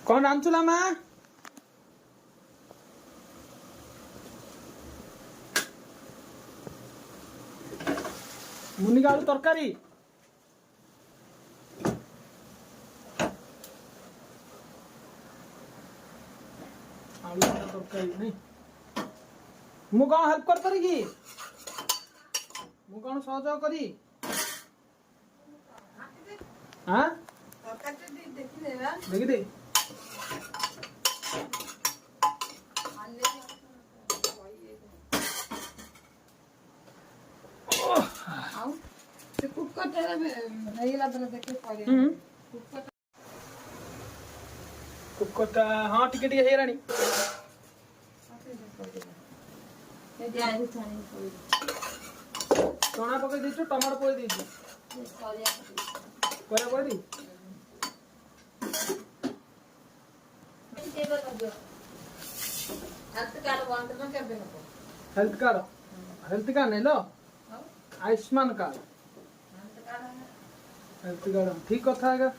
कौन रांचुला मा मुनिगा आलू तरकारी आलू तरकारी नहीं मु कौन हेल्प कर पारी कि मु कौन सहयोग करी हाँ देखी दे कुकरटा हाँ टिके टिके हेरानी चना पकई देछु टमाटो पकई देछु कोरा पकई दी हेल्थ कार्ड नहीं लो आयुष्मान कार्ड हेल्थ कार्ड ठीक कथा है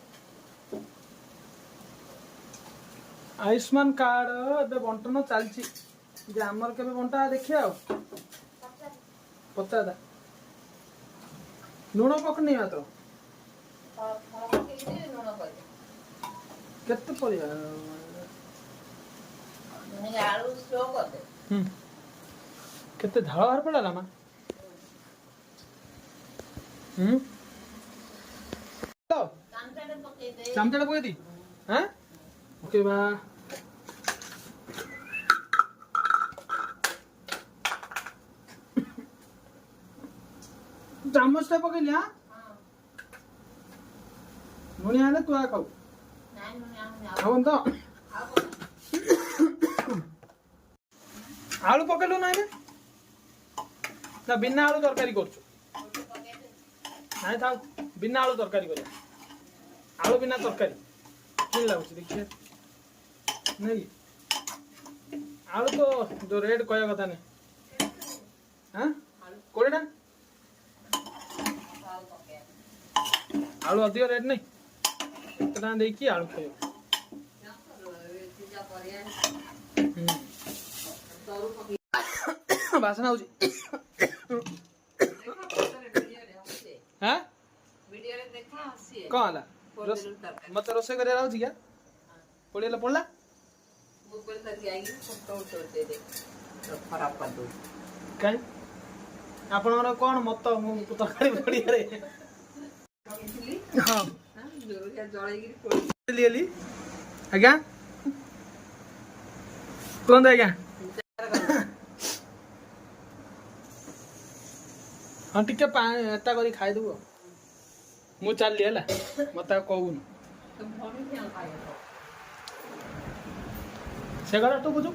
आयुष्मान कार्ड ए बंटन चलती आमर के बंटा देखिए पचादा लुण पकनी मात्र केते परिया केते झाड़ बाहर पड़ा मा चमचा पकई दी हाँ ओके बा चामच पकईली हाँ नुनिया आने तू आ खाऊ खावन तो आलू पकेलु ना ना बिना आलू तरकारी करछु नहीं था बिना आलू तरकारी कर आलू बिना तरकारी कि लगुच देखिए नहीं आलू तो जो रेट कह कथा नहीं हाँ कोड़ेटा आलू अधिक रेट नहीं इतना देखिए आलू खाइयो बासना होची हाँ कौन मत रोसे करे राउची क्या पड़ेला पड़ला कहीं आपनर कौन मत तरकारी पड़िया हाँ आज्ञा कहते आज्ञा हाँ टिके एता करी खाईदेबू मु चलि है मत कहून से गला तो बुझु